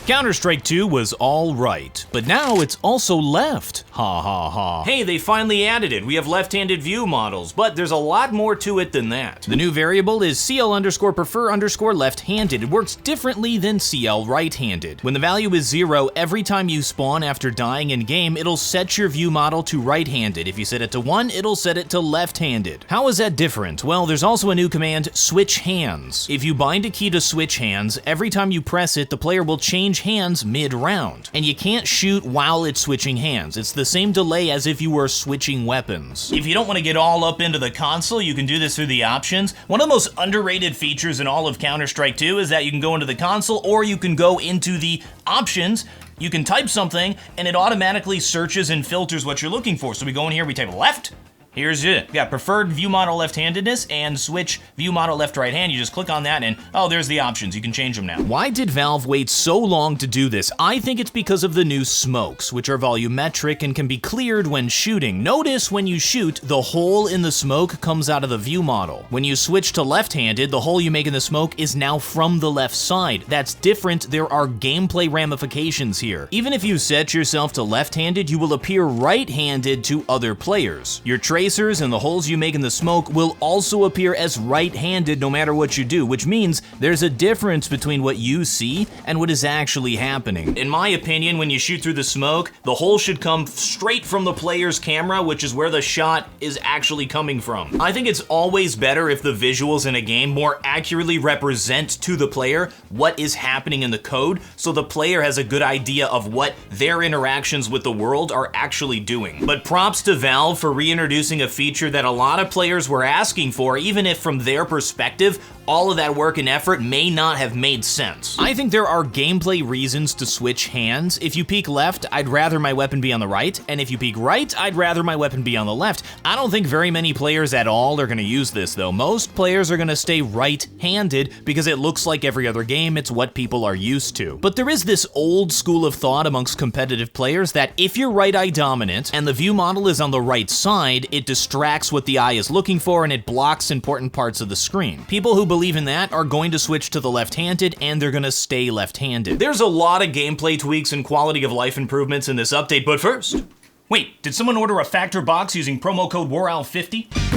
Counter-Strike 2 was all right, but now it's also left. Ha ha ha. Hey, they finally added it. We have left-handed view models, but there's a lot more to it than that. The new variable is CL_prefer_left-handed. It works differently than CL right-handed. When the value is 0, every time you spawn after dying in game, it'll set your view model to right-handed. If you set it to 1, it'll set it to left-handed. How is that different? Well, there's also a new command, switch hands. If you bind a key to switch hands, every time you press it, the player will change hands mid-round. And you can't shoot while it's switching hands. It's the same delay as if you were switching weapons. If you don't want to get all up into the console, you can do this through the options. One of the most underrated features in all of Counter-Strike 2 is that you can go into the console or you can go into the options. You can type something and it automatically searches and filters what you're looking for. So we go in here, we type left. Here's it. We got preferred view model left-handedness and switch view model left-right hand. You just click on that and, oh, there's the options. You can change them now. Why did Valve wait so long to do this? I think it's because of the new smokes, which are volumetric and can be cleared when shooting. Notice when you shoot, the hole in the smoke comes out of the view model. When you switch to left-handed, the hole you make in the smoke is now from the left side. That's different. There are gameplay ramifications here. Even if you set yourself to left-handed, you will appear right-handed to other players. Your tracers and the holes you make in the smoke will also appear as right-handed no matter what you do, which means there's a difference between what you see and what is actually happening. In my opinion, when you shoot through the smoke, the hole should come straight from the player's camera, which is where the shot is actually coming from. I think it's always better if the visuals in a game more accurately represent to the player what is happening in the code, so the player has a good idea of what their interactions with the world are actually doing. But props to Valve for reintroducing a feature that a lot of players were asking for, even if from their perspective, all of that work and effort may not have made sense. I think there are gameplay reasons to switch hands. If you peek left, I'd rather my weapon be on the right, and if you peek right, I'd rather my weapon be on the left. I don't think very many players at all are gonna use this though. Most players are gonna stay right-handed because it looks like every other game, it's what people are used to. But there is this old school of thought amongst competitive players that if you're right-eye dominant and the view model is on the right side, it distracts what the eye is looking for and it blocks important parts of the screen. People who believe in that are going to switch to the left-handed and they're gonna stay left-handed. There's a lot of gameplay tweaks and quality of life improvements in this update, but first, wait, did someone order a factor box using promo code TheWarOwl50?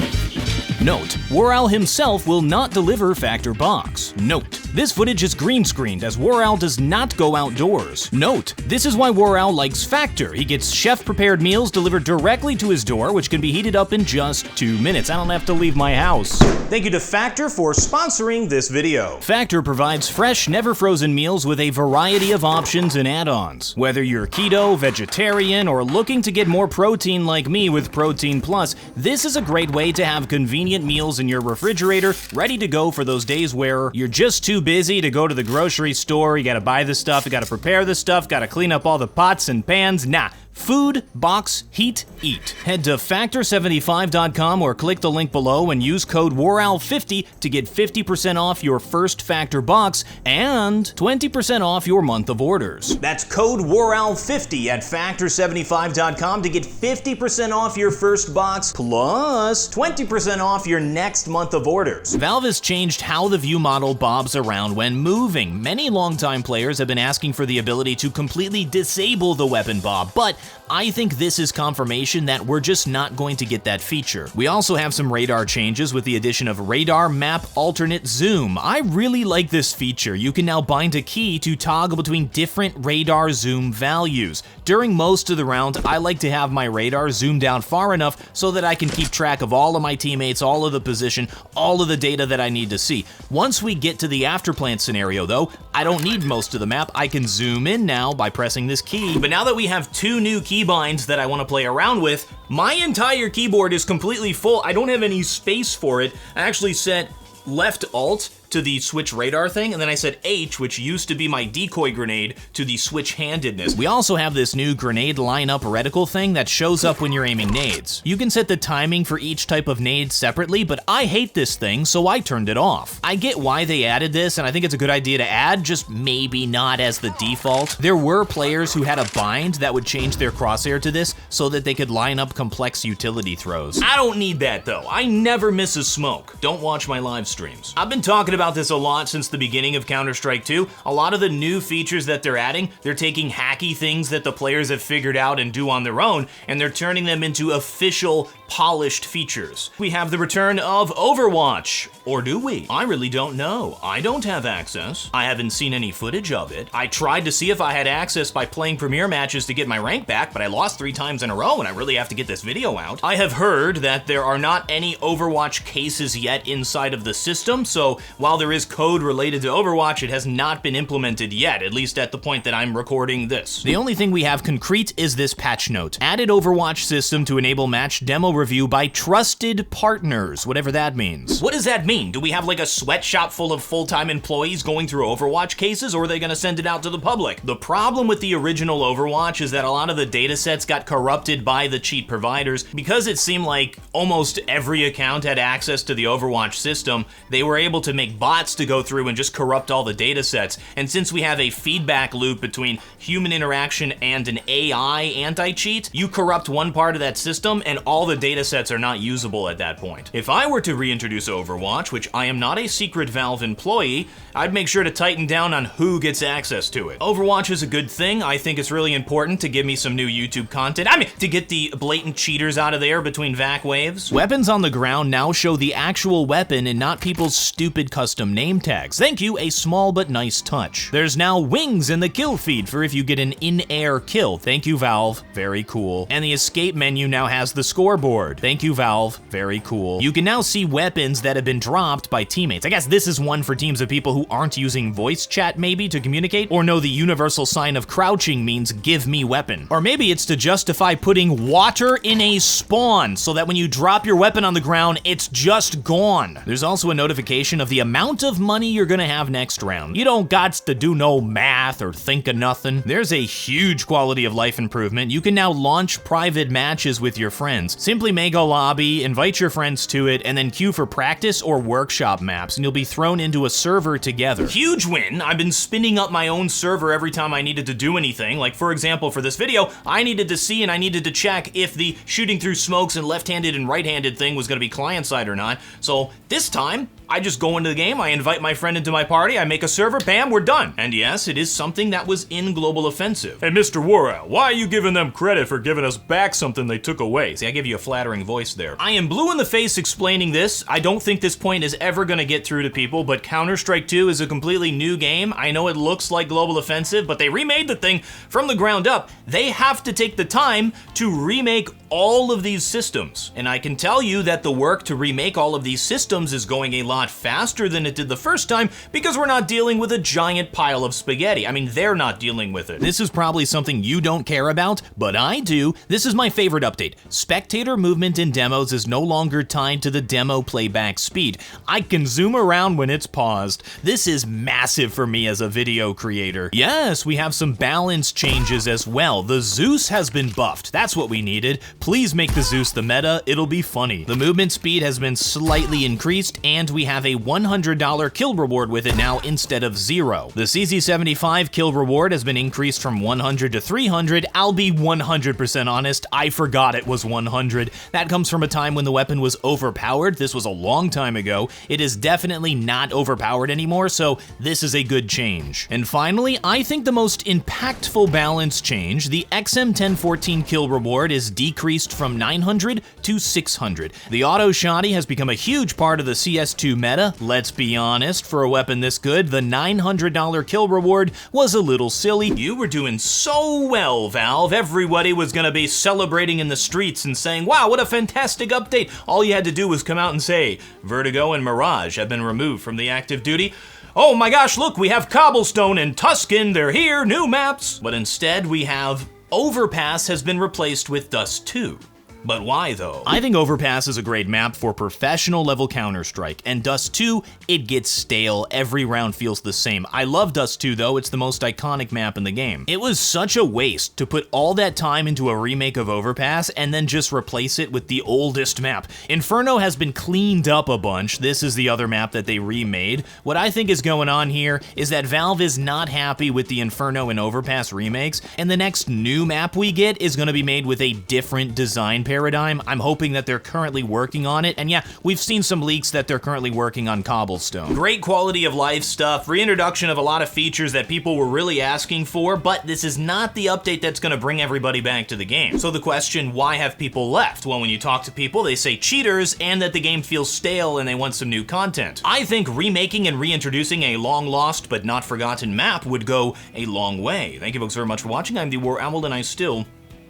Note, TheWarOwl himself will not deliver factor box. Note, this footage is green screened as TheWarOwl does not go outdoors. Note, this is why TheWarOwl likes Factor. He gets chef-prepared meals delivered directly to his door, which can be heated up in just 2 minutes. I don't have to leave my house. Thank you to Factor for sponsoring this video. Factor provides fresh, never frozen meals with a variety of options and add-ons. Whether you're keto, vegetarian, or looking to get more protein like me with Protein Plus, this is a great way to have convenient meals in your refrigerator, ready to go for those days where you're just too busy to go to the grocery store, you gotta buy the stuff, you gotta prepare the stuff, gotta clean up all the pots and pans. Nah. Food, box, heat, eat. Head to factor75.com or click the link below and use code TheWarOwl50 to get 50% off your first Factor box and 20% off your month of orders. That's code TheWarOwl50 at factor75.com to get 50% off your first box plus 20% off your next month of orders. Valve has changed how the view model bobs around when moving. Many longtime players have been asking for the ability to completely disable the weapon bob, but I think this is confirmation that we're just not going to get that feature. We also have some radar changes with the addition of radar map alternate zoom. I really like this feature. You can now bind a key to toggle between different radar zoom values. During most of the round, I like to have my radar zoomed out far enough so that I can keep track of all of my teammates, all of the position, all of the data that I need to see. Once we get to the afterplant scenario though, I don't need most of the map. I can zoom in now by pressing this key. But now that we have 2 new keybinds that I want to play around with, my entire keyboard is completely full. I don't have any space for it. I actually set left alt to the switch radar thing, and then I said H, which used to be my decoy grenade, to the switch-handedness. We also have this new grenade lineup reticle thing that shows up when you're aiming nades. You can set the timing for each type of nade separately, but I hate this thing, so I turned it off. I get why they added this, and I think it's a good idea to add, just maybe not as the default. There were players who had a bind that would change their crosshair to this so that they could line up complex utility throws. I don't need that though. I never miss a smoke. Don't watch my live streams. I've been talking about about this a lot since the beginning of Counter-Strike 2. A lot of the new features that they're adding, they're taking hacky things that the players have figured out and do on their own, and they're turning them into official, polished features. We have the return of Overwatch. Or do we? I really don't know. I don't have access. I haven't seen any footage of it. I tried to see if I had access by playing premiere matches to get my rank back, but I lost 3 times in a row and I really have to get this video out. I have heard that there are not any Overwatch cases yet inside of the system, so while there is code related to Overwatch, it has not been implemented yet, at least at the point that I'm recording this. The only thing we have concrete is this patch note. Added Overwatch system to enable match demo review by trusted partners, whatever that means. What does that mean? Do we have like a sweatshop full of full-time employees going through Overwatch cases, or are they gonna send it out to the public? The problem with the original Overwatch is that a lot of the data sets got corrupted by the cheat providers. Because it seemed like almost every account had access to the Overwatch system, they were able to make bots to go through and just corrupt all the data sets. And since we have a feedback loop between human interaction and an AI anti-cheat, you corrupt one part of that system and all the data sets are not usable at that point. If I were to reintroduce Overwatch, which I am not a secret Valve employee, I'd make sure to tighten down on who gets access to it. Overwatch is a good thing. I think it's really important to give me some new YouTube content. I mean, to get the blatant cheaters out of there between vac waves. Weapons on the ground now show the actual weapon and not people's stupid custom name tags. Thank you, a small but nice touch. There's now wings in the kill feed for if you get an in-air kill. Thank you, Valve. Very cool. And the escape menu now has the scoreboard. Thank you, Valve. Very cool. You can now see weapons that have been dropped by teammates. I guess this is one for teams of people who aren't using voice chat maybe to communicate, or know the universal sign of crouching means give me weapon. Or maybe it's to justify putting water in a spawn so that when you drop your weapon on the ground, it's just gone. There's also a notification of the amount of money you're gonna have next round. You don't gots to do no math or think of nothing. There's a huge quality of life improvement. You can now launch private matches with your friends. Simply make a lobby, invite your friends to it, and then queue for practice or workshop maps, and you'll be thrown into a server together. Huge win! I've been spinning up my own server every time I needed to do anything. Like, for example, for this video, I needed to see and I needed to check if the shooting through smokes and left-handed and right-handed thing was gonna be client-side or not. So this time, I just go into the game, I invite my friend into my party, I make a server, bam, we're done. And yes, it is something that was in Global Offensive. Hey, Mr. TheWarOwl, why are you giving them credit for giving us back something they took away? See, I give you a flattering voice there. I am blue in the face explaining this. I don't think this point is ever gonna get through to people, but Counter-Strike 2 is a completely new game. I know it looks like Global Offensive, but they remade the thing from the ground up. They have to take the time to remake all of these systems. And I can tell you that the work to remake all of these systems is going a lot faster than it did the first time because we're not dealing with a giant pile of spaghetti. I mean, they're not dealing with it. This is probably something you don't care about, but I do. This is my favorite update. Spectator movement in demos is no longer tied to the demo playback speed. I can zoom around when it's paused. This is massive for me as a video creator. Yes, we have some balance changes as well. The Zeus has been buffed. That's what we needed. Please make the Zeus the meta, it'll be funny. The movement speed has been slightly increased, and we have a $100 kill reward with it now instead of 0. The CZ75 kill reward has been increased from 100 to 300. I'll be 100% honest, I forgot it was 100. That comes from a time when the weapon was overpowered. This was a long time ago. It is definitely not overpowered anymore, so this is a good change. And finally, I think the most impactful balance change, the XM1014 kill reward is decreased from 900 to 600. The auto shotty has become a huge part of the CS2 meta. Let's be honest, for a weapon this good, the $900 kill reward was a little silly. You were doing so well, Valve. Everybody was gonna be celebrating in the streets and saying, wow, what a fantastic update. All you had to do was come out and say, Vertigo and Mirage have been removed from the active duty. Oh my gosh, look, we have Cobblestone and Tuscan, they're here, new maps. But instead we have Overpass has been replaced with Dust 2. But why though? I think Overpass is a great map for professional level Counter-Strike, and Dust 2, it gets stale. Every round feels the same. I love Dust 2 though, it's the most iconic map in the game. It was such a waste to put all that time into a remake of Overpass and then just replace it with the oldest map. Inferno has been cleaned up a bunch. This is the other map that they remade. What I think is going on here is that Valve is not happy with the Inferno and Overpass remakes, and the next new map we get is going to be made with a different design paradigm paradigm. I'm hoping that they're currently working on it, and yeah, we've seen some leaks that they're currently working on Cobblestone. Great quality of life stuff, reintroduction of a lot of features that people were really asking for, but this is not the update that's gonna bring everybody back to the game. So the question, why have people left? Well, when you talk to people, they say cheaters and that the game feels stale and they want some new content. I think remaking and reintroducing a long lost but not forgotten map would go a long way. Thank you folks very much for watching. I'm TheWarOwl and I still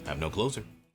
have no closer.